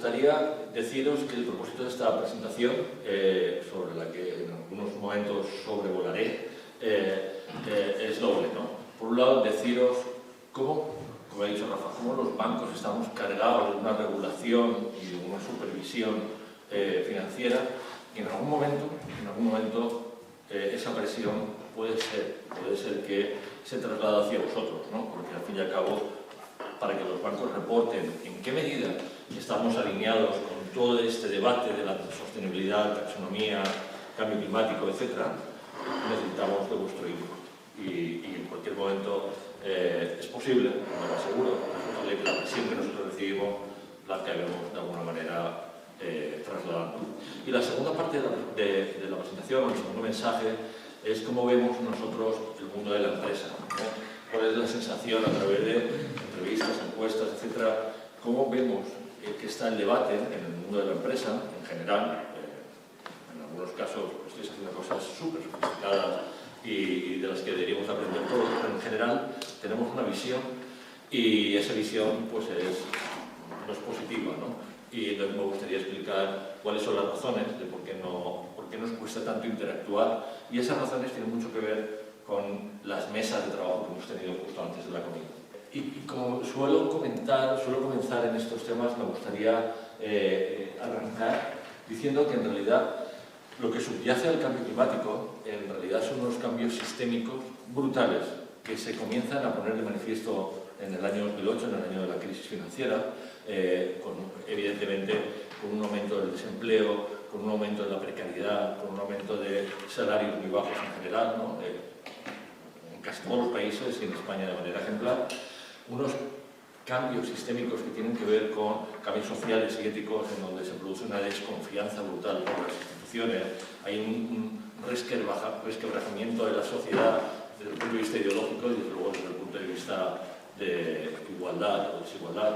gustaría deciros que el propósito de esta presentación, sobre la que en algunos momentos sobrevolaré, es doble, ¿no? Por un lado, deciros cómo, como ha dicho Rafa, cómo los bancos estamos cargados de una regulación y de una supervisión financiera, y en algún momento esa presión puede ser que se traslade hacia vosotros, ¿no? Porque al fin y al cabo, para que los bancos reporten en qué medida estamos alineados con todo este debate de la sostenibilidad, taxonomía, cambio climático, etc., necesitamos de vuestro input. Y en cualquier momento es posible, me lo aseguro, que la presión que nosotros recibimos la acabemos de alguna manera trasladando. Y la segunda parte de la presentación, el segundo mensaje, es cómo vemos nosotros el mundo de la empresa, ¿no? Cuál es la sensación a través de entrevistas, encuestas, etcétera, cómo vemos que está el debate en el mundo de la empresa en general. En algunos casos estáis haciendo cosas súper sofisticadas y de las que deberíamos aprender todos, pero en general tenemos una visión y esa visión pues no es positiva, ¿no? Y entonces me gustaría explicar cuáles son las razones de por qué nos cuesta tanto interactuar, y esas razones tienen mucho que ver con las mesas de trabajo que hemos tenido justo antes de la comida. Y como suelo comenzar en estos temas, me gustaría arrancar diciendo que en realidad lo que subyace al cambio climático en realidad son unos cambios sistémicos brutales que se comienzan a poner de manifiesto en el año 2008, en el año de la crisis financiera, evidentemente con un aumento del desempleo, con un aumento de la precariedad, con un aumento de salarios muy bajos en general, ¿no? En casi todos los países y en España de manera ejemplar, unos cambios sistémicos que tienen que ver con cambios sociales y éticos en donde se produce una desconfianza brutal por las instituciones, hay un resquebrajamiento de la sociedad desde el punto de vista ideológico y desde luego desde el punto de vista de igualdad o desigualdad.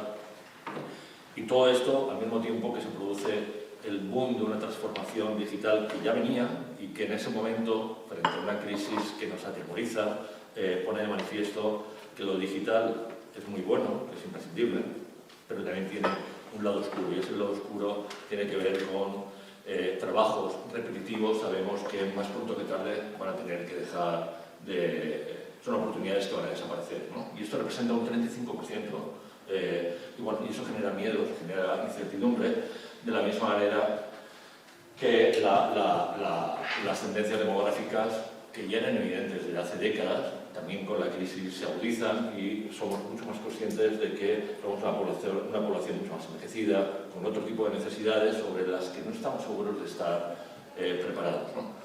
Y todo esto al mismo tiempo que se produce el boom de una transformación digital que ya venía y que en ese momento, frente a una crisis que nos atemoriza, pone de manifiesto que lo digital es muy bueno, que es imprescindible, pero también tiene un lado oscuro, y ese lado oscuro tiene que ver con trabajos repetitivos. Sabemos que más pronto que tarde van a tener que dejar son oportunidades que van a desaparecer, ¿no? Y esto representa un 35%. Y eso genera miedo, genera incertidumbre, de la misma manera que las tendencias demográficas que ya eran evidentes desde hace décadas, también con la crisis se agudizan y somos mucho más conscientes de que somos una población mucho más envejecida, con otro tipo de necesidades sobre las que no estamos seguros de estar preparados, ¿no?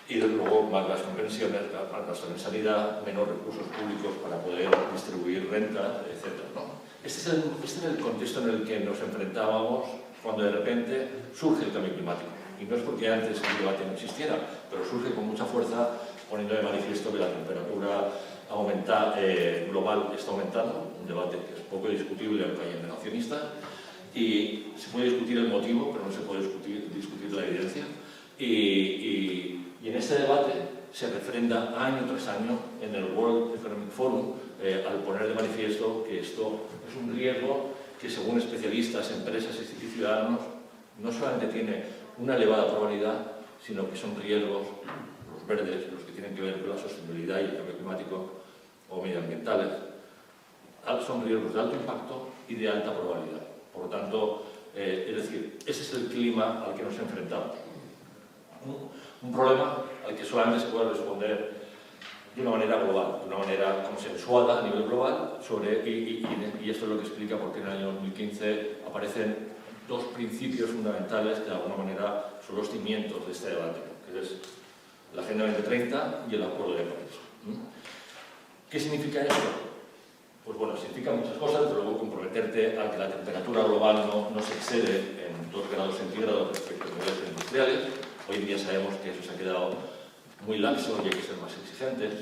Y desde luego más gasto en pensiones, más gasto en sanidad, menos recursos públicos para poder distribuir rentas, etc., ¿no? Este es el contexto en el que nos enfrentábamos cuando de repente surge el cambio climático. Y no es porque antes el debate no existiera, pero surge con mucha fuerza, poniendo de manifiesto que la temperatura global está aumentando, un debate que es poco discutible aunque haya negacionistas, y se puede discutir el motivo, pero no se puede discutir la evidencia. Y en este debate se refrenda año tras año en el World Economic Forum al poner de manifiesto que esto es un riesgo que, según especialistas, empresas y ciudadanos, no solamente tiene una elevada probabilidad, sino que son riesgos, los verdes, los que tienen que ver con la sostenibilidad y el cambio climático o medioambientales, son riesgos de alto impacto y de alta probabilidad. Por lo tanto, es decir, ese es el clima al que nos enfrentamos. Un problema al que solamente se puede responder de una manera global, de una manera consensuada a nivel global, y esto es lo que explica por qué en el año 2015 aparecen dos principios fundamentales que de alguna manera son los cimientos de este debate, que es la Agenda 2030 y el Acuerdo de París. ¿Qué significa esto? Pues bueno, significa muchas cosas, desde luego comprometerte a que la temperatura global no se excede en 2 grados centígrados respecto a niveles industriales. Hoy en día sabemos que eso se ha quedado muy laxo y hay que ser más exigentes,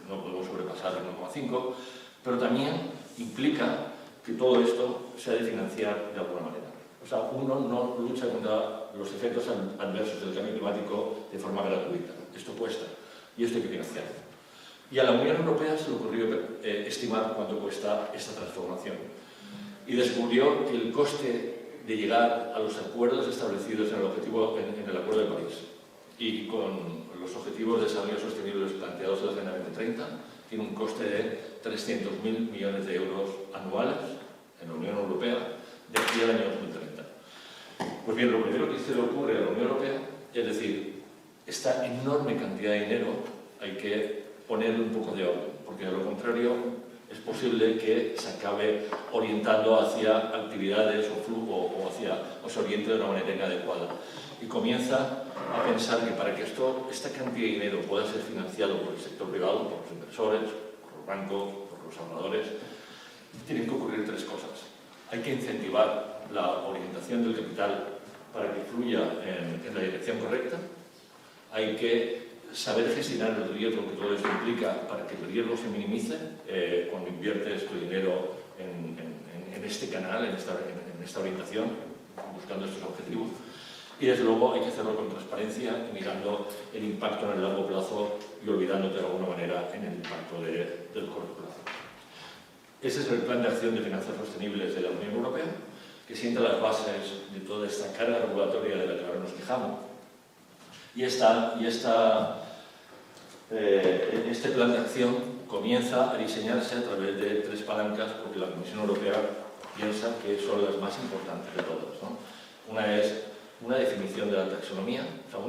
no podemos sobrepasar el 1,5, pero también implica que todo esto se ha de financiar de alguna manera. O sea, uno no lucha contra los efectos adversos del cambio climático de forma gratuita. Esto cuesta y esto hay que financiarlo. Y a la Unión Europea se le ocurrió estimar cuánto cuesta esta transformación. Y descubrió que el coste de llegar a los acuerdos establecidos en el Acuerdo de París y con los Objetivos de Desarrollo Sostenible planteados en la Agenda 2030, tiene un coste de 300.000 millones de euros anuales en la Unión Europea de aquí al año 2030. Pues bien, lo primero que se le ocurre a la Unión Europea es decir, esta enorme cantidad de dinero hay que ponerle un poco de orden, porque de lo contrario es posible que se acabe orientando hacia actividades o flujo o se oriente de una manera inadecuada. Y comienza a pensar que para que esta cantidad de dinero pueda ser financiado por el sector privado, por los inversores, por los bancos, por los ahorradores, tienen que ocurrir tres cosas. Hay que incentivar la orientación del capital para que fluya en la dirección correcta. Hay que saber gestionar el riesgo que todo esto implica para que el riesgo se minimice cuando inviertes tu dinero en este canal, en esta orientación, buscando estos objetivos. Y desde luego hay que hacerlo con transparencia, mirando el impacto en el largo plazo y olvidándote de alguna manera en el impacto del corto plazo. Ese es el Plan de Acción de Finanzas Sostenibles de la Unión Europea, que sienta las bases de toda esta carga regulatoria de la que ahora nos quejamos. Y este plan de acción comienza a diseñarse a través de tres palancas, porque la Comisión Europea piensa que son las más importantes de todas, ¿no? Una es una definición de la taxonomía, o sea,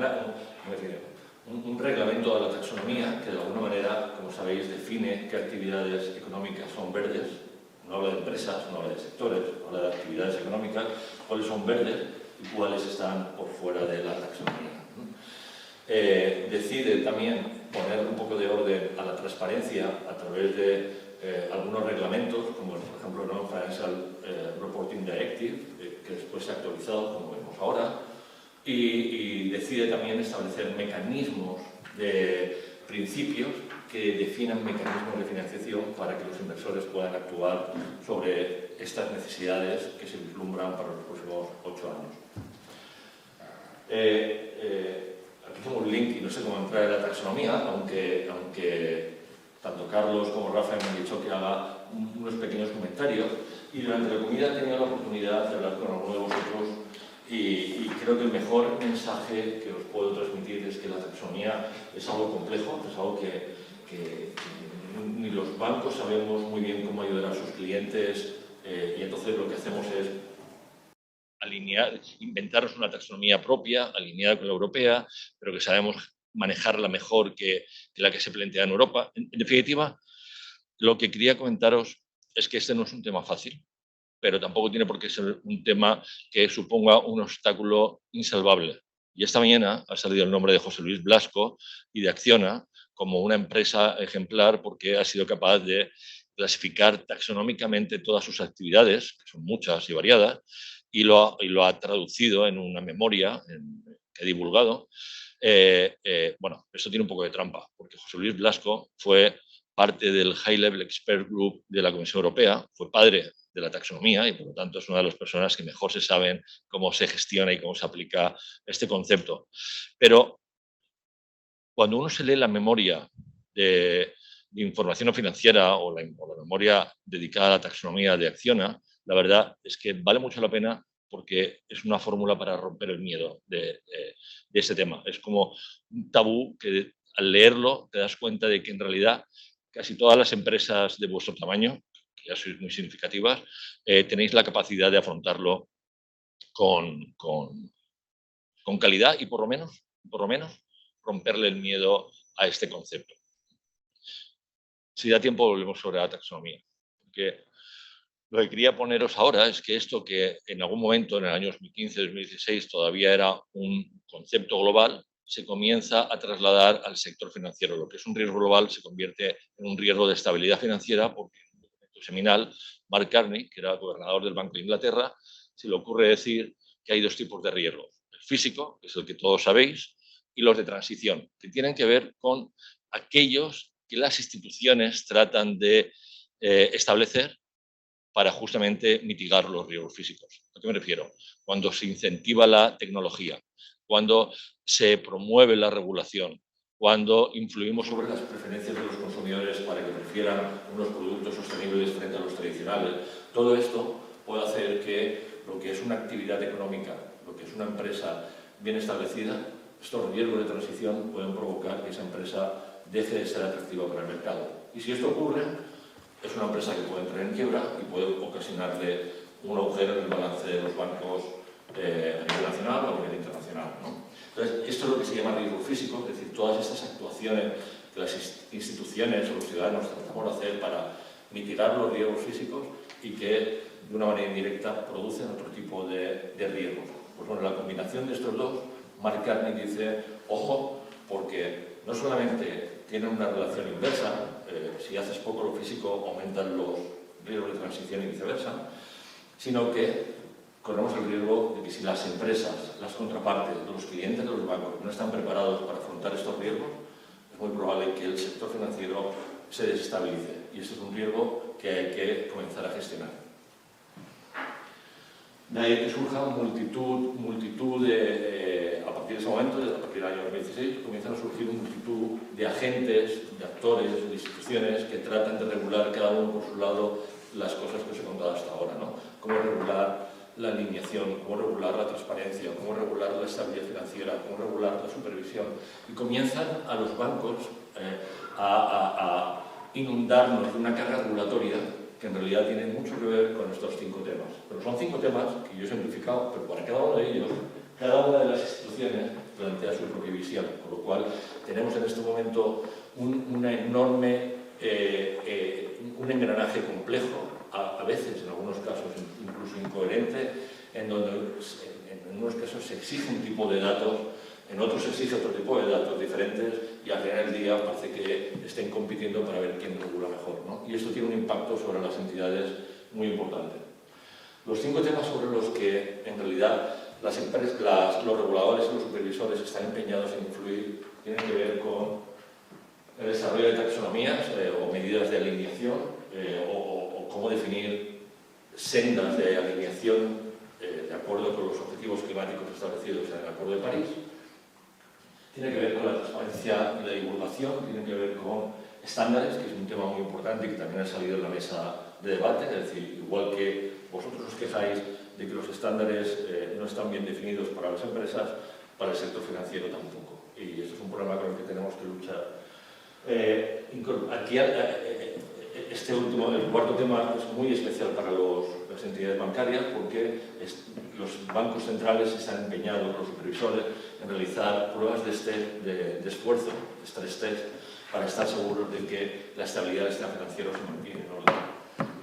un reglamento de la taxonomía que de alguna manera, como sabéis, define qué actividades económicas son verdes. No habla de empresas, no habla de sectores, habla de actividades económicas, cuáles son verdes y cuáles están por fuera de la taxonomía. Decide también poner un poco de orden a la transparencia a través de algunos reglamentos, como por ejemplo el Non-Financial Reporting Directive, que después se ha actualizado, como vemos ahora, y decide también establecer mecanismos de principios que definan mecanismos de financiación para que los inversores puedan actuar sobre estas necesidades que se vislumbran para los próximos 8 años. Aquí tengo un link y no sé cómo entrar en la taxonomía, aunque tanto Carlos como Rafa me han dicho que haga unos pequeños comentarios, y durante la comida he tenido la oportunidad de hablar con alguno de vosotros y creo que el mejor mensaje que os puedo transmitir es que la taxonomía es algo complejo, es algo que ni los bancos sabemos muy bien cómo ayudar a sus clientes, y entonces lo que hacemos es inventarnos una taxonomía propia, alineada con la europea, pero que sabemos manejarla mejor que la que se plantea en Europa. En definitiva, lo que quería comentaros es que este no es un tema fácil, pero tampoco tiene por qué ser un tema que suponga un obstáculo insalvable. Y esta mañana ha salido el nombre de José Luis Blasco y de Acciona como una empresa ejemplar porque ha sido capaz de clasificar taxonómicamente todas sus actividades, que son muchas y variadas, y lo ha traducido en una memoria que ha divulgado. Bueno, esto tiene un poco de trampa, porque José Luis Blasco fue parte del High Level Expert Group de la Comisión Europea, fue padre de la taxonomía y por lo tanto es una de las personas que mejor se saben cómo se gestiona y cómo se aplica este concepto. Pero cuando uno se lee la memoria de información financiera o la memoria dedicada a la taxonomía de Acciona, la verdad es que vale mucho la pena porque es una fórmula para romper el miedo de este tema. Es como un tabú que al leerlo te das cuenta de que en realidad casi todas las empresas de vuestro tamaño, que ya sois muy significativas, tenéis la capacidad de afrontarlo con calidad y por lo menos romperle el miedo a este concepto. Si da tiempo volvemos sobre la taxonomía, porque lo que quería poneros ahora es que esto que en algún momento en el año 2015-2016 todavía era un concepto global, se comienza a trasladar al sector financiero. Lo que es un riesgo global se convierte en un riesgo de estabilidad financiera porque en un documento seminal, Mark Carney, que era gobernador del Banco de Inglaterra, se le ocurre decir que hay dos tipos de riesgo. El físico, que es el que todos sabéis, y los de transición, que tienen que ver con aquellos que las instituciones tratan de establecer para justamente mitigar los riesgos físicos. ¿A qué me refiero? Cuando se incentiva la tecnología, cuando se promueve la regulación, cuando influimos sobre las preferencias de los consumidores para que prefieran unos productos sostenibles frente a los tradicionales. Todo esto puede hacer que lo que es una actividad económica, lo que es una empresa bien establecida, estos riesgos de transición pueden provocar que esa empresa deje de ser atractiva para el mercado. Y si esto ocurre, es una empresa que puede entrar en quiebra y puede ocasionarle un agujero en el balance de los bancos a nivel nacional o a nivel internacional, ¿no? Entonces, esto es lo que se llama riesgo físico, es decir, todas estas actuaciones que las instituciones o los ciudadanos tratamos de hacer para mitigar los riesgos físicos y que, de una manera indirecta, producen otro tipo de riesgos. Pues bueno, la combinación de estos dos, Mark Carney dice, ojo, porque no solamente tienen una relación inversa, si haces poco lo físico aumentan los riesgos de transición y viceversa, sino que corremos el riesgo de que si las empresas, las contrapartes, los clientes de los bancos no están preparados para afrontar estos riesgos, es muy probable que el sector financiero se desestabilice. Y ese es un riesgo que hay que comenzar a gestionar. De ahí que surja multitud de, a partir de ese momento, a partir del año 2016, comienzan a surgir multitud de agentes, de actores, de instituciones que tratan de regular cada uno por su lado las cosas que os he contado hasta ahora, ¿no? Cómo regular la alineación, cómo regular la transparencia, cómo regular la estabilidad financiera, cómo regular la supervisión. Y comienzan a los bancos a inundarnos de una carga regulatoria que en realidad tiene mucho que ver con estos 5 temas. Pero son 5 temas que yo he simplificado, pero para cada uno de ellos, cada una de las instituciones plantea su propia visión, con lo cual tenemos en este momento un engranaje complejo, a veces, en algunos casos, incluso incoherente, en donde en unos casos se exige un tipo de datos, en otros se exige otro tipo de datos diferentes y al final del día parece que estén compitiendo para ver quién regula mejor, ¿no? Y esto tiene un impacto sobre las entidades muy importante. Los 5 temas sobre los que en realidad las empresas, los reguladores y los supervisores están empeñados en influir tienen que ver con el desarrollo de taxonomías o medidas de alineación o cómo definir sendas de alineación de acuerdo con los objetivos climáticos establecidos en el Acuerdo de París. Tiene que ver con la transparencia y la divulgación, tiene que ver con estándares, que es un tema muy importante y que también ha salido en la mesa de debate, es decir, igual que vosotros os quejáis de que los estándares no están bien definidos para las empresas, para el sector financiero tampoco. Y esto es un problema con el que tenemos que luchar. Aquí, el cuarto tema es muy especial para las entidades bancarias porque los bancos centrales están empeñados, los supervisores, en realizar pruebas de esfuerzo, de stress test, para estar seguros de que la estabilidad del sistema financiero se mantiene en orden.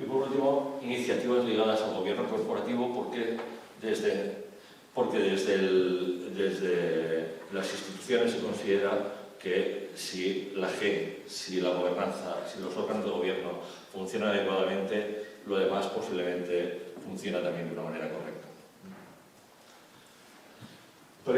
Y por último, iniciativas ligadas al gobierno corporativo porque desde las instituciones se considera que si la G, si la gobernanza, si los órganos de gobierno funcionan adecuadamente, lo demás posiblemente funciona también de una manera correcta. Pero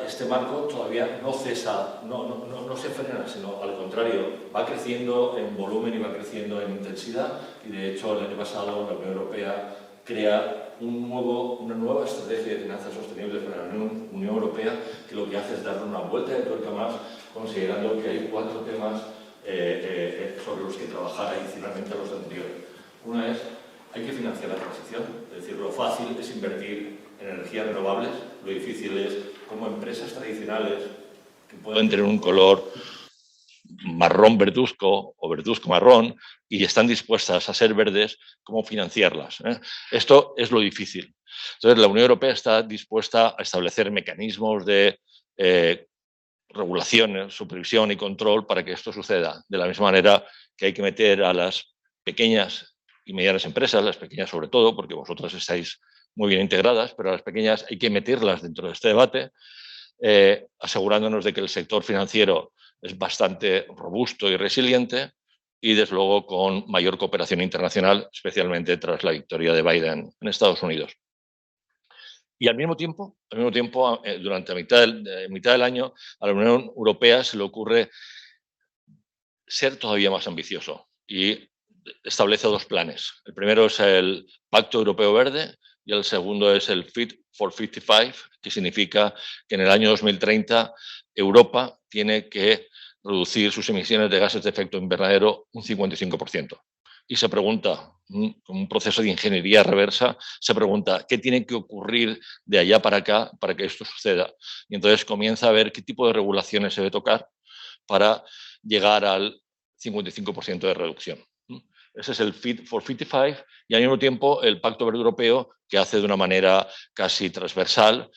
este marco todavía no cesa, no se frena, sino al contrario, va creciendo en volumen y va creciendo en intensidad. Y de hecho, el año pasado la Unión Europea crea una nueva estrategia de finanzas sostenibles para la Unión Europea, que lo que hace es darle una vuelta de tuerca más, considerando que hay 4 temas sobre los que trabajar adicionalmente a los anteriores. Una es, hay que financiar la transición, es decir, lo fácil es invertir en energías renovables, lo difícil es, como empresas tradicionales que pueden tener un color marrón verduzco o verduzco marrón y están dispuestas a ser verdes, ¿cómo financiarlas? Esto es lo difícil. Entonces, la Unión Europea está dispuesta a establecer mecanismos de regulación, supervisión y control para que esto suceda. De la misma manera que hay que meter a las pequeñas y medianas empresas, las pequeñas sobre todo, porque vosotras estáis muy bien integradas, pero a las pequeñas hay que meterlas dentro de este debate, asegurándonos de que el sector financiero es bastante robusto y resiliente y, desde luego, con mayor cooperación internacional, especialmente tras la victoria de Biden en Estados Unidos. Y al mismo tiempo durante mitad del año, a la Unión Europea se le ocurre ser todavía más ambicioso y establece 2 planes. El primero es el Pacto Europeo Verde y el segundo es el Fit for 55, que significa que en el año 2030 Europa tiene que reducir sus emisiones de gases de efecto invernadero un 55%. y se pregunta, con un proceso de ingeniería reversa, se pregunta qué tiene que ocurrir de allá para acá para que esto suceda. Y entonces comienza a ver qué tipo de regulaciones se debe tocar para llegar al 55% de reducción. Ese es el Fit for 55 y al mismo tiempo el Pacto Verde Europeo, que hace de una manera casi transversal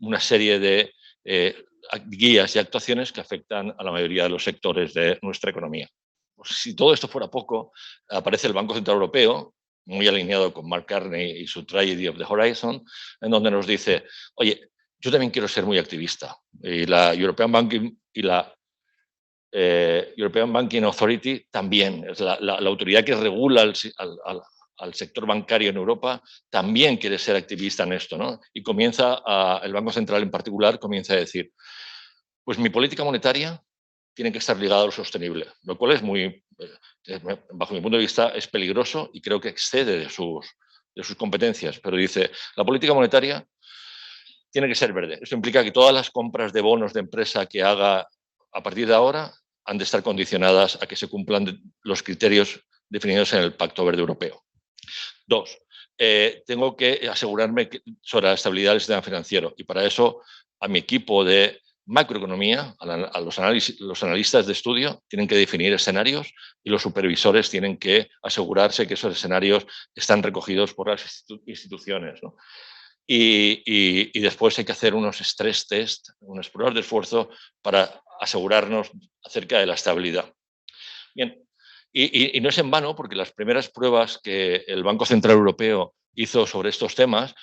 una serie de guías y actuaciones que afectan a la mayoría de los sectores de nuestra economía. Pues si todo esto fuera poco, aparece el Banco Central Europeo, muy alineado con Mark Carney y su Tragedy of the Horizon, en donde nos dice, oye, yo también quiero ser muy activista. Y la European Banking y la European Banking Authority también, es la autoridad que regula al sector bancario en Europa, también quiere ser activista en esto, ¿no? Y el Banco Central en particular comienza a decir, pues mi política monetaria tiene que estar ligada a lo sostenible, lo cual es bajo mi punto de vista, es peligroso y creo que excede de sus competencias, pero dice, la política monetaria tiene que ser verde. Esto implica que todas las compras de bonos de empresa que haga a partir de ahora han de estar condicionadas a que se cumplan los criterios definidos en el Pacto Verde Europeo. 2. Tengo que asegurarme sobre la estabilidad del sistema financiero y para eso a mi equipo de macroeconomía, a los analistas de estudio, tienen que definir escenarios y los supervisores tienen que asegurarse que esos escenarios están recogidos por las instituciones, ¿no? Y después hay que hacer unos stress test, unas pruebas de esfuerzo para asegurarnos acerca de la estabilidad. Bien, y no es en vano porque las primeras pruebas que el Banco Central Europeo hizo sobre estos temas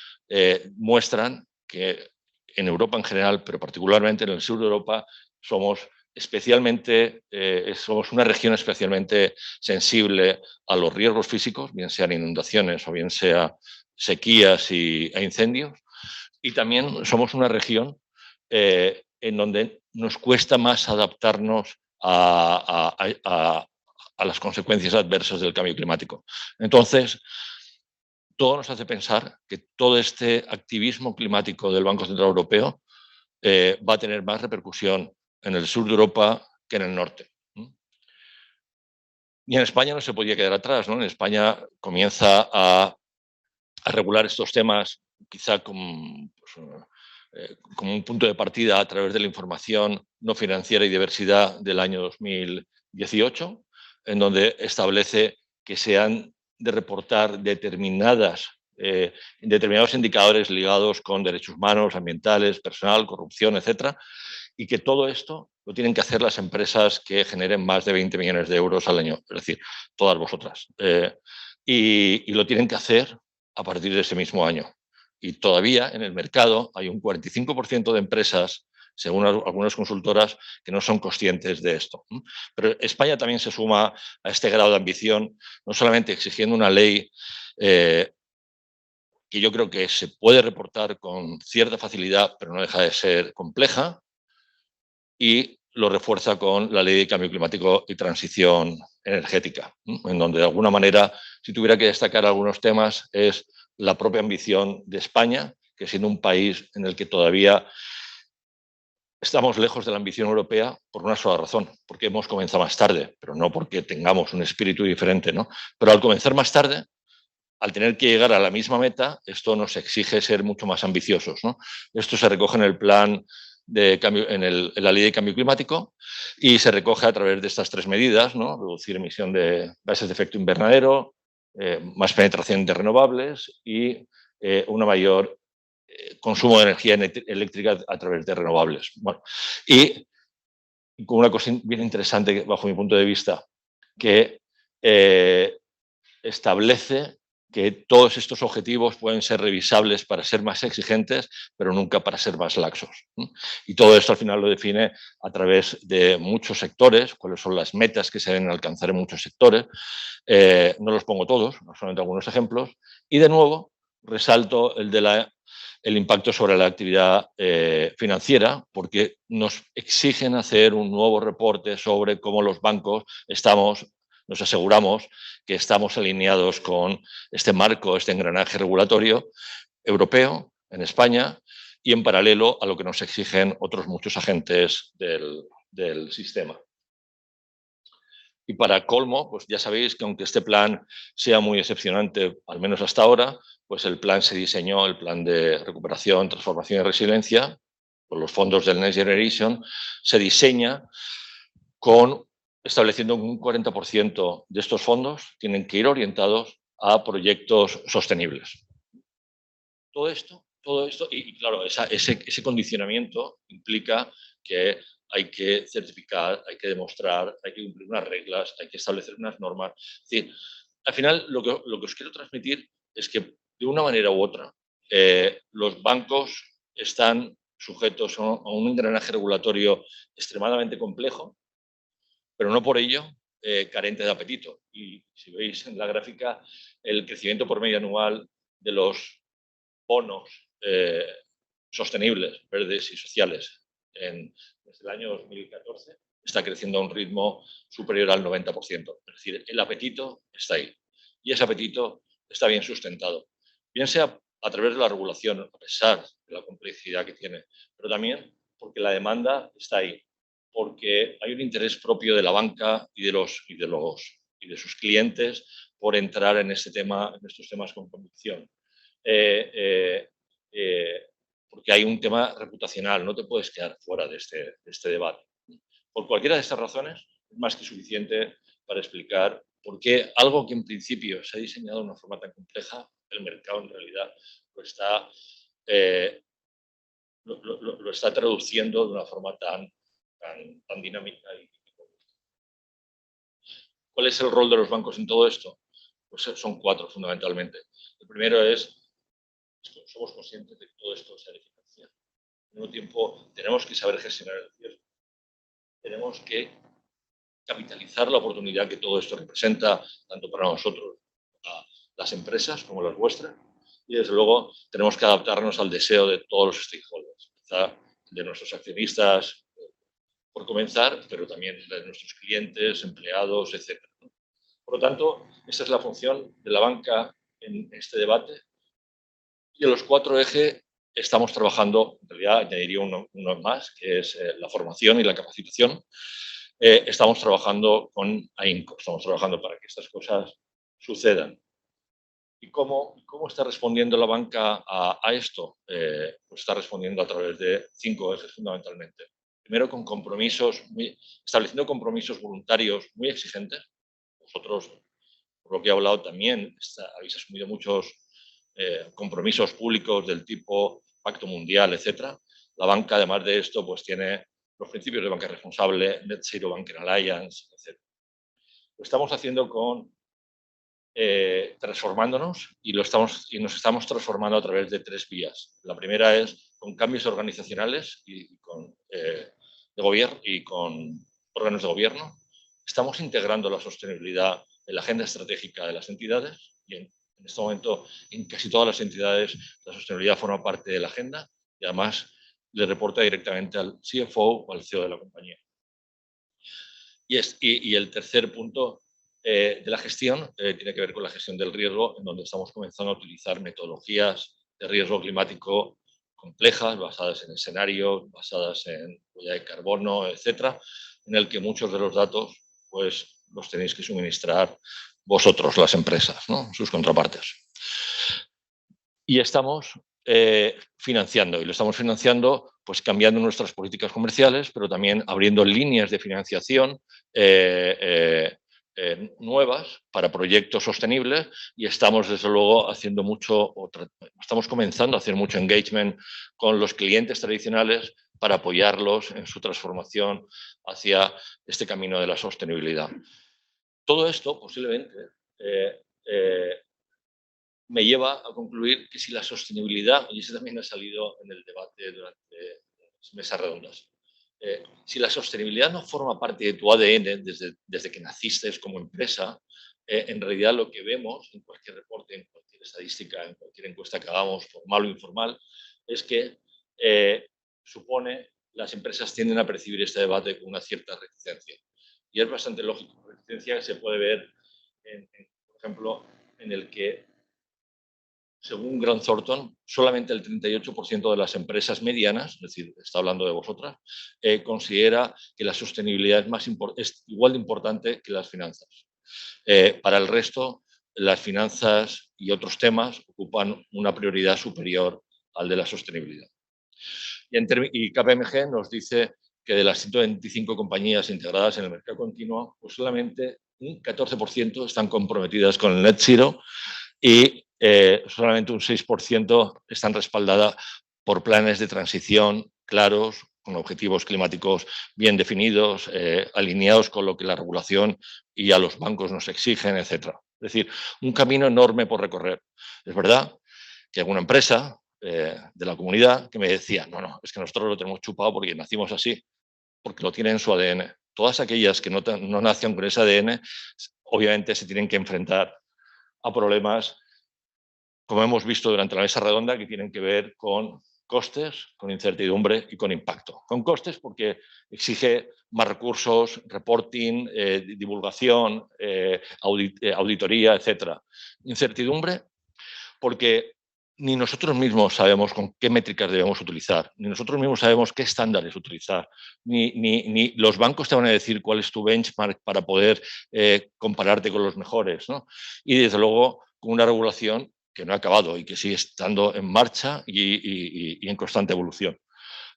muestran que en Europa en general, pero particularmente en el sur de Europa, somos una región especialmente sensible a los riesgos físicos, bien sean inundaciones o bien sea sequías e incendios. Y también somos una región en donde nos cuesta más adaptarnos a las consecuencias adversas del cambio climático. Entonces, todo nos hace pensar que todo este activismo climático del Banco Central Europeo va a tener más repercusión en el sur de Europa que en el norte. Y en España no se podía quedar atrás, ¿no? En España comienza a regular estos temas quizá como un punto de partida a través de la información no financiera y diversidad del año 2018, en donde establece que se han de reportar determinados indicadores ligados con derechos humanos, ambientales, personal, corrupción, etcétera, y que todo esto lo tienen que hacer las empresas que generen más de 20 millones de euros al año, es decir, todas vosotras. Y lo tienen que hacer a partir de ese mismo año. Y todavía en el mercado hay un 45% de empresas, según algunas consultoras, que no son conscientes de esto. Pero España también se suma a este grado de ambición, no solamente exigiendo una ley que yo creo que se puede reportar con cierta facilidad, pero no deja de ser compleja, y lo refuerza con la Ley de Cambio Climático y Transición Energética, en donde de alguna manera, si tuviera que destacar algunos temas, es la propia ambición de España, que siendo un país en el que todavía estamos lejos de la ambición europea por una sola razón, porque hemos comenzado más tarde, pero no porque tengamos un espíritu diferente, ¿no? Pero al comenzar más tarde, al tener que llegar a la misma meta, esto nos exige ser mucho más ambiciosos, ¿no? Esto se recoge en el plan de cambio, en la ley de cambio climático y se recoge a través de estas tres medidas, ¿no? Reducir emisión de gases de efecto invernadero, más penetración de renovables y una mayor consumo de energía eléctrica a través de renovables. Bueno, y con una cosa bien interesante bajo mi punto de vista, que establece que todos estos objetivos pueden ser revisables para ser más exigentes, pero nunca para ser más laxos. Y todo esto al final lo define a través de muchos sectores, cuáles son las metas que se deben alcanzar en muchos sectores. No los pongo todos, solamente algunos ejemplos. Y de nuevo, resalto el impacto sobre la actividad financiera, porque nos exigen hacer un nuevo reporte sobre cómo los bancos nos aseguramos que estamos alineados con este marco, este engranaje regulatorio europeo en España y en paralelo a lo que nos exigen otros muchos agentes del sistema. Y para colmo, pues ya sabéis que aunque este plan sea muy decepcionante, al menos hasta ahora, pues el plan se diseñó, el plan de recuperación, transformación y resiliencia, con los fondos del Next Generation, se diseña estableciendo que un 40% de estos fondos tienen que ir orientados a proyectos sostenibles. Todo esto y claro, ese condicionamiento implica que hay que certificar, hay que demostrar, hay que cumplir unas reglas, hay que establecer unas normas. Es decir, al final lo que os quiero transmitir es que de una manera u otra los bancos están sujetos a un engranaje regulatorio extremadamente complejo, pero no por ello carente de apetito. Y si veis en la gráfica, el crecimiento por medio anual de los bonos sostenibles, verdes y sociales desde el año 2014 está creciendo a un ritmo superior al 90%. Es decir, el apetito está ahí. Y ese apetito está bien sustentado. Bien sea a través de la regulación, a pesar de la complejidad que tiene, pero también porque la demanda está ahí, porque hay un interés propio de la banca y de sus clientes por entrar en estos temas con convicción. Porque hay un tema reputacional, no te puedes quedar fuera de este debate. Por cualquiera de estas razones, es más que suficiente para explicar por qué algo que en principio se ha diseñado de una forma tan compleja, el mercado en realidad lo está traduciendo de una forma tan dinámica. ¿Cuál es el rol de los bancos en todo esto? Pues son 4 fundamentalmente. El primero es somos conscientes de que todo esto sea de financiación. Al mismo tiempo, tenemos que saber gestionar el riesgo. Tenemos que capitalizar la oportunidad que todo esto representa, tanto para nosotros, las empresas, como las vuestras. Y, desde luego, tenemos que adaptarnos al deseo de todos los stakeholders, de nuestros accionistas, por comenzar, pero también de nuestros clientes, empleados, etc. Por lo tanto, esta es la función de la banca en este debate. Y en los 4 ejes estamos trabajando, en realidad añadiría uno más, que es la formación y la capacitación. Estamos trabajando con AINCO, estamos trabajando para que estas cosas sucedan. ¿Y cómo está respondiendo la banca a esto? Pues está respondiendo a través de 5 ejes fundamentalmente. Primero, estableciendo compromisos voluntarios muy exigentes. Vosotros, por lo que he hablado, también habéis asumido muchos compromisos públicos del tipo Pacto Mundial, etc. La banca, además de esto, pues tiene los principios de banca responsable, Net Zero Banking Alliance, etc. Lo estamos haciendo transformándonos y nos estamos transformando a través de 3 vías. La primera es con cambios organizacionales y con órganos de gobierno. Estamos integrando la sostenibilidad en la agenda estratégica de las entidades y en este momento en casi todas las entidades la sostenibilidad forma parte de la agenda y además le reporta directamente al CFO o al CEO de la compañía. Y el tercer punto de la gestión tiene que ver con la gestión del riesgo, en donde estamos comenzando a utilizar metodologías de riesgo climático complejas, basadas en escenarios, basadas en huella de carbono, etcétera, en el que muchos de los datos pues los tenéis que suministrar vosotros, las empresas, ¿no? Sus contrapartes. Y estamos financiando, y lo estamos financiando pues cambiando nuestras políticas comerciales, pero también abriendo líneas de financiación nuevas para proyectos sostenibles y estamos, desde luego, estamos comenzando a hacer mucho engagement con los clientes tradicionales para apoyarlos en su transformación hacia este camino de la sostenibilidad. Todo esto, posiblemente, me lleva a concluir que si la sostenibilidad, y eso también ha salido en el debate durante las mesas redondas, si la sostenibilidad no forma parte de tu ADN desde que naciste como empresa, en realidad lo que vemos en cualquier reporte, en cualquier estadística, en cualquier encuesta que hagamos, formal o informal, es que las empresas tienden a percibir este debate con una cierta reticencia. Y es bastante lógico. La reticencia se puede ver, por ejemplo, en el que según Grant Thornton, solamente el 38% de las empresas medianas, es decir, está hablando de vosotras, considera que la sostenibilidad es igual de importante que las finanzas. Para el resto, las finanzas y otros temas ocupan una prioridad superior al de la sostenibilidad. Y KPMG nos dice que de las 125 compañías integradas en el mercado continuo, pues solamente un 14% están comprometidas con el net zero y solamente un 6% están respaldadas por planes de transición claros, con objetivos climáticos bien definidos, alineados con lo que la regulación y a los bancos nos exigen, etc. Es decir, un camino enorme por recorrer. Es verdad que alguna empresa de la comunidad que me decía, no, es que nosotros lo tenemos chupado porque nacimos así, porque lo tienen en su ADN. Todas aquellas que no nacen con ese ADN, obviamente se tienen que enfrentar a problemas, como hemos visto durante la mesa redonda, que tienen que ver con costes, con incertidumbre y con impacto. Con costes porque exige más recursos, reporting, divulgación, auditoría, etc. Incertidumbre porque ni nosotros mismos sabemos con qué métricas debemos utilizar, ni nosotros mismos sabemos qué estándares utilizar, ni los bancos te van a decir cuál es tu benchmark para poder compararte con los mejores, ¿no? Y desde luego con una regulación que no ha acabado y que sigue estando en marcha y en constante evolución.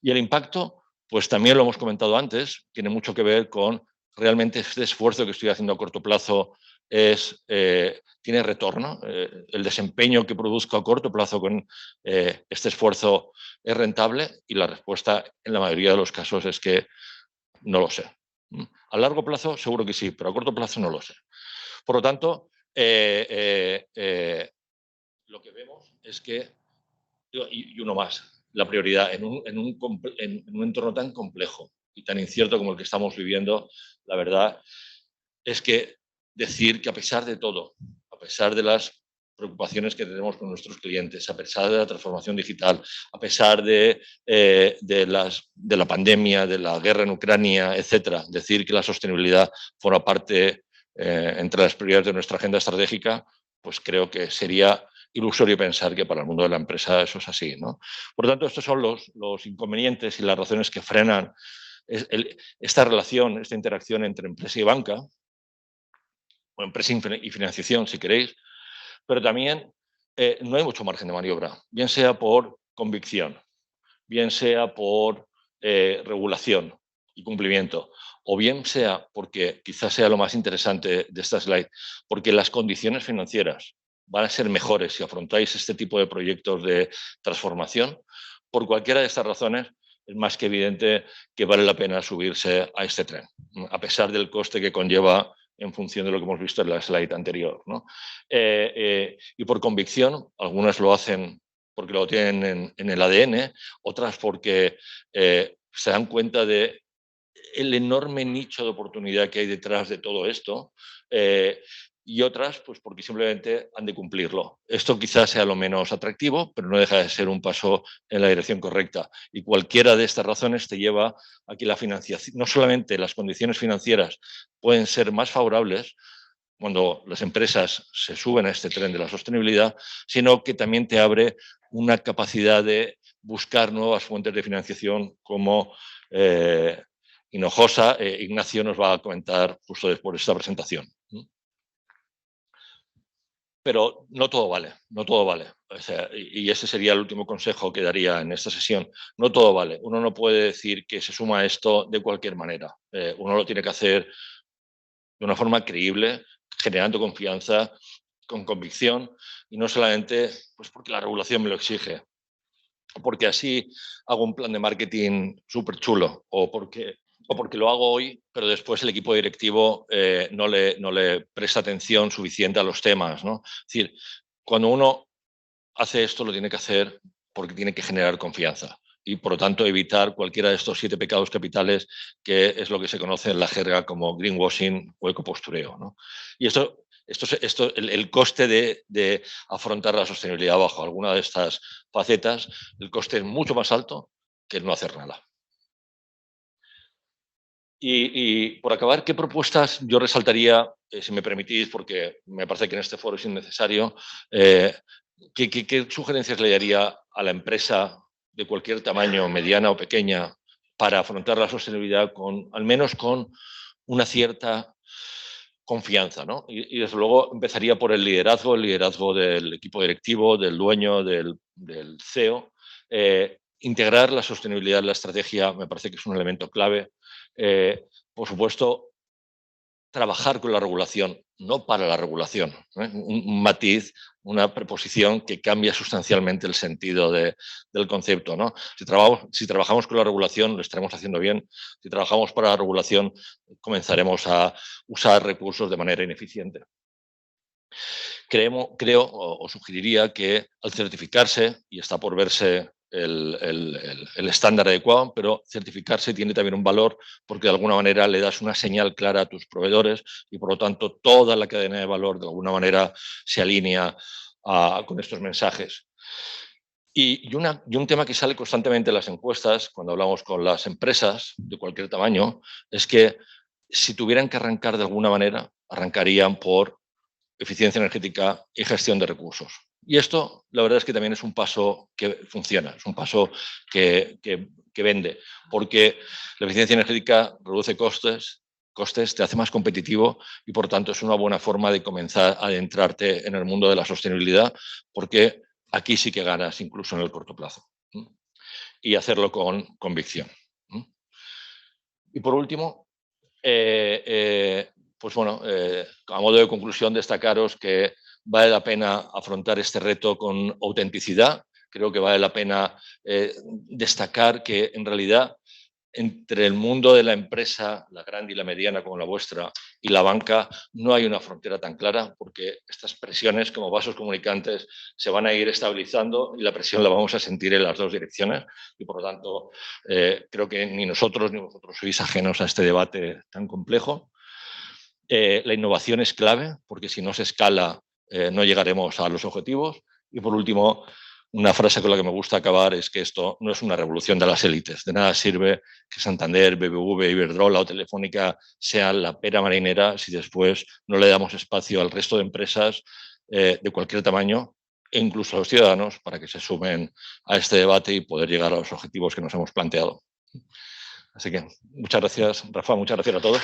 Y el impacto, pues también lo hemos comentado antes, tiene mucho que ver con realmente este esfuerzo que estoy haciendo a corto plazo tiene retorno. El desempeño que produzco a corto plazo con este esfuerzo es rentable y la respuesta en la mayoría de los casos es que no lo sé. A largo plazo seguro que sí, pero a corto plazo no lo sé. Por lo tanto, lo que vemos es que, y uno más, la prioridad en un entorno tan complejo y tan incierto como el que estamos viviendo, la verdad es que decir que a pesar de todo, a pesar de las preocupaciones que tenemos con nuestros clientes, a pesar de la transformación digital, a pesar de la pandemia, de la guerra en Ucrania, etcétera, decir que la sostenibilidad forma parte entre las prioridades de nuestra agenda estratégica, pues creo que sería ilusorio pensar que para el mundo de la empresa eso es así, ¿no? Por lo tanto, estos son los inconvenientes y las razones que frenan esta relación, esta interacción entre empresa y banca, o empresa y financiación, si queréis, pero también no hay mucho margen de maniobra, bien sea por convicción, bien sea por regulación y cumplimiento, o bien sea porque quizás sea lo más interesante de esta slide, porque las condiciones financieras van a ser mejores si afrontáis este tipo de proyectos de transformación. Por cualquiera de estas razones, es más que evidente que vale la pena subirse a este tren, a pesar del coste que conlleva en función de lo que hemos visto en la slide anterior, ¿no? Y por convicción, algunas lo hacen porque lo tienen en el ADN, otras porque se dan cuenta de el enorme nicho de oportunidad que hay detrás de todo esto, y otras pues porque simplemente han de cumplirlo. Esto quizás sea lo menos atractivo, pero no deja de ser un paso en la dirección correcta. Y cualquiera de estas razones te lleva a que la financiación, no solamente las condiciones financieras pueden ser más favorables cuando las empresas se suben a este tren de la sostenibilidad, sino que también te abre una capacidad de buscar nuevas fuentes de financiación como Hinojosa. Ignacio nos va a comentar justo después de esta presentación. Pero no todo vale, no todo vale. O sea, y ese sería el último consejo que daría en esta sesión. No todo vale. Uno no puede decir que se suma a esto de cualquier manera. Uno lo tiene que hacer de una forma creíble, generando confianza, con convicción, y no solamente pues porque la regulación me lo exige, o porque así hago un plan de marketing súper chulo, o porque lo hago hoy, pero después el equipo directivo no le presta atención suficiente a los temas, ¿no? Es decir, cuando uno hace esto, lo tiene que hacer porque tiene que generar confianza y, por lo tanto, evitar cualquiera de estos 7 pecados capitales, que es lo que se conoce en la jerga como greenwashing o ecopostureo, ¿no? Y el coste de afrontar la sostenibilidad bajo alguna de estas facetas, el coste es mucho más alto que el no hacer nada. Y por acabar, ¿qué propuestas yo resaltaría, si me permitís, porque me parece que en este foro es innecesario, ¿Qué sugerencias le daría a la empresa de cualquier tamaño, mediana o pequeña, para afrontar la sostenibilidad al menos con una cierta confianza, ¿no? Y desde luego empezaría por el liderazgo del equipo directivo, del dueño, del CEO. Integrar la sostenibilidad en la estrategia me parece que es un elemento clave. Por supuesto, trabajar con la regulación, no para la regulación. Un matiz, una preposición que cambia sustancialmente el sentido del concepto, ¿no? Si trabajamos con la regulación, lo estaremos haciendo bien. Si trabajamos para la regulación, comenzaremos a usar recursos de manera ineficiente. Creo o sugeriría que al certificarse, y está por verse el estándar adecuado, pero certificarse tiene también un valor porque de alguna manera le das una señal clara a tus proveedores y por lo tanto toda la cadena de valor de alguna manera se alinea con estos mensajes. Y un tema que sale constantemente en las encuestas cuando hablamos con las empresas de cualquier tamaño es que si tuvieran que arrancar de alguna manera, arrancarían por eficiencia energética y gestión de recursos. Y esto, la verdad es que también es un paso que funciona, es un paso que vende, porque la eficiencia energética reduce costes, te hace más competitivo y, por tanto, es una buena forma de comenzar a adentrarte en el mundo de la sostenibilidad, porque aquí sí que ganas incluso en el corto plazo. Y hacerlo con convicción. Y, por último, pues bueno, a modo de conclusión, destacaros que vale la pena afrontar este reto con autenticidad. Creo que vale la pena destacar que, en realidad, entre el mundo de la empresa, la grande y la mediana como la vuestra, y la banca, no hay una frontera tan clara, porque estas presiones como vasos comunicantes se van a ir estabilizando y la presión la vamos a sentir en las dos direcciones. Y, por lo tanto, creo que ni nosotros ni vosotros sois ajenos a este debate tan complejo. La innovación es clave, porque si no se escala, no llegaremos a los objetivos. Y, por último, una frase con la que me gusta acabar es que esto no es una revolución de las élites. De nada sirve que Santander, BBV, Iberdrola o Telefónica sean la pera marinera si después no le damos espacio al resto de empresas de cualquier tamaño e incluso a los ciudadanos para que se sumen a este debate y poder llegar a los objetivos que nos hemos planteado. Así que muchas gracias, Rafa, muchas gracias a todos.